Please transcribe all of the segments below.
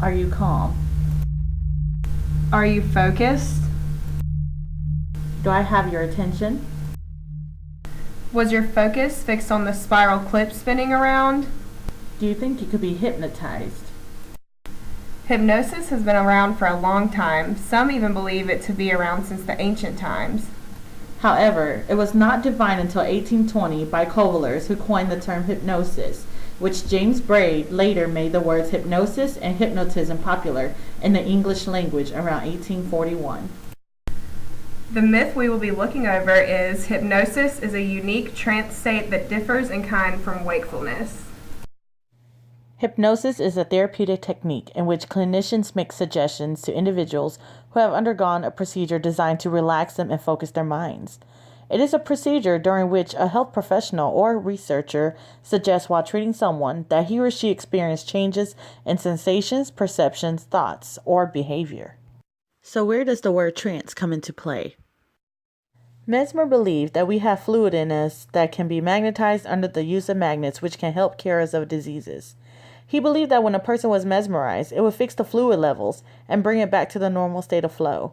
Are you calm? Are you focused? Do I have your attention? Was your focus fixed on the spiral clip spinning around? Do you think you could be hypnotized? Hypnosis has been around for a long time. Some even believe it to be around since the ancient times. However, it was not defined until 1820 by Covalers, who coined the term hypnosis, which James Braid later made the words hypnosis and hypnotism popular in the English language around 1841. The myth we will be looking over is hypnosis is a unique trance state that differs in kind from wakefulness. Hypnosis is a therapeutic technique in which clinicians make suggestions to individuals who have undergone a procedure designed to relax them and focus their minds. It is a procedure during which a health professional or researcher suggests while treating someone that he or she experience changes in sensations, perceptions, thoughts, or behavior. So where does the word trance come into play? Mesmer believed that we have fluid in us that can be magnetized under the use of magnets, which can help cure us of diseases. He believed that when a person was mesmerized, it would fix the fluid levels and bring it back to the normal state of flow.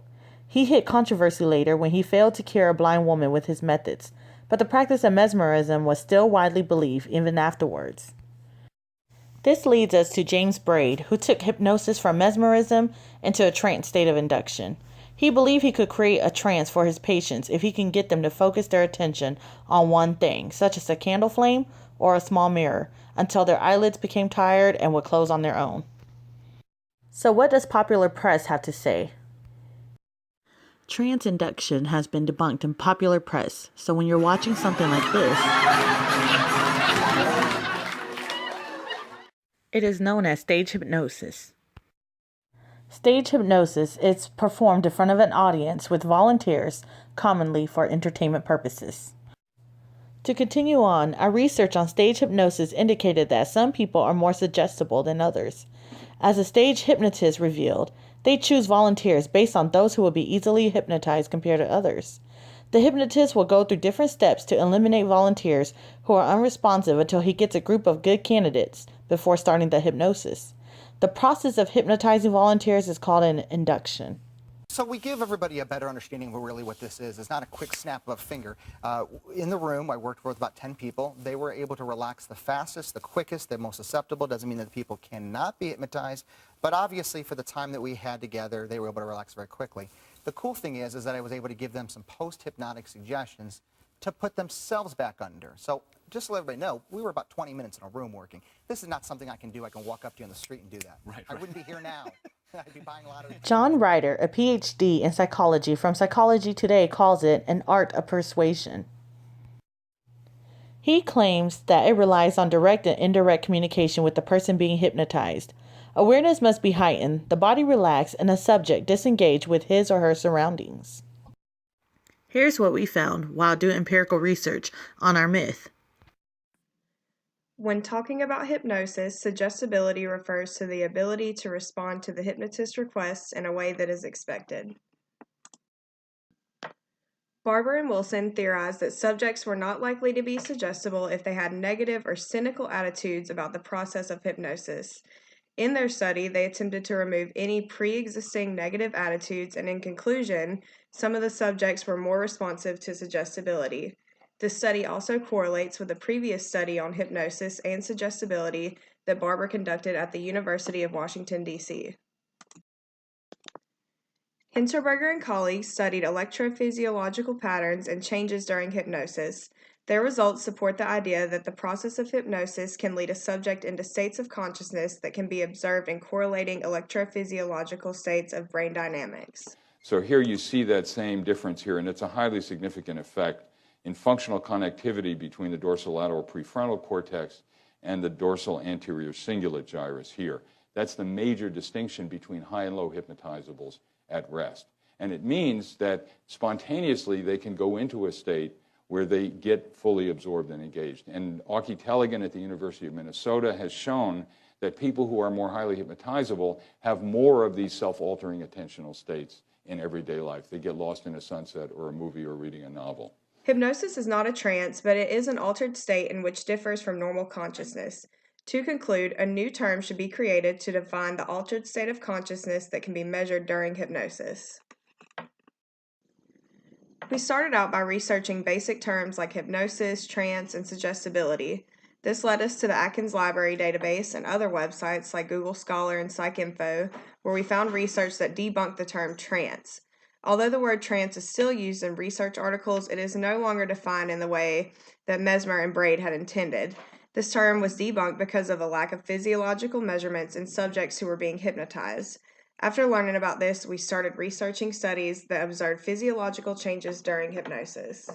He hit controversy later when he failed to cure a blind woman with his methods, but the practice of mesmerism was still widely believed even afterwards. This leads us to James Braid, who took hypnosis from mesmerism into a trance state of induction. He believed he could create a trance for his patients if he can get them to focus their attention on one thing, such as a candle flame or a small mirror, until their eyelids became tired and would close on their own. So what does popular press have to say? Trance induction has been debunked in popular press, so when you're watching something like this, it is known as stage hypnosis. Stage hypnosis is performed in front of an audience with volunteers, commonly for entertainment purposes. To continue on, our research on stage hypnosis indicated that some people are more suggestible than others. As a stage hypnotist revealed, they choose volunteers based on those who will be easily hypnotized compared to others. The hypnotist will go through different steps to eliminate volunteers who are unresponsive until he gets a group of good candidates before starting the hypnosis. The process of hypnotizing volunteers is called an induction. So we give everybody a better understanding of really what this is. It's not a quick snap of a finger. In the room, I worked with about 10 people. They were able to relax the fastest, the quickest, the most susceptible. Doesn't mean that the people cannot be hypnotized, but obviously for the time that we had together, they were able to relax very quickly. The cool thing is that I was able to give them some post-hypnotic suggestions to put themselves back under. So just to let everybody know, we were about 20 minutes in a room working. This is not something I can do. I can walk up to you on the street and do that. Right. I wouldn't be here now. I'd be buying a lot of... John Ryder, a PhD in psychology from Psychology Today, calls it an art of persuasion. He claims that it relies on direct and indirect communication with the person being hypnotized. Awareness must be heightened, the body relaxed, and the subject disengaged with his or her surroundings. Here's what we found while doing empirical research on our myth. When talking about hypnosis, suggestibility refers to the ability to respond to the hypnotist's requests in a way that is expected. Barber and Wilson theorized that subjects were not likely to be suggestible if they had negative or cynical attitudes about the process of hypnosis. In their study, they attempted to remove any pre-existing negative attitudes, and in conclusion, some of the subjects were more responsive to suggestibility. This study also correlates with a previous study on hypnosis and suggestibility that Barber conducted at the University of Washington, D.C. Hinterberger and colleagues studied electrophysiological patterns and changes during hypnosis. Their results support the idea that the process of hypnosis can lead a subject into states of consciousness that can be observed in correlating electrophysiological states of brain dynamics. So here you see that same difference here, and it's a highly significant effect in functional connectivity between the dorsolateral prefrontal cortex and the dorsal anterior cingulate gyrus here. That's the major distinction between high and low hypnotizables at rest. And it means that spontaneously they can go into a state where they get fully absorbed and engaged. And Auke Tellegen at the University of Minnesota has shown that people who are more highly hypnotizable have more of these self-altering attentional states in everyday life. They get lost in a sunset or a movie or reading a novel. Hypnosis is not a trance, but it is an altered state in which differs from normal consciousness. To conclude, a new term should be created to define the altered state of consciousness that can be measured during hypnosis. We started out by researching basic terms like hypnosis, trance, and suggestibility. This led us to the Atkins Library database and other websites like Google Scholar and PsycInfo, where we found research that debunked the term trance. Although the word trance is still used in research articles, it is no longer defined in the way that Mesmer and Braid had intended. This term was debunked because of a lack of physiological measurements in subjects who were being hypnotized. After learning about this, we started researching studies that observed physiological changes during hypnosis.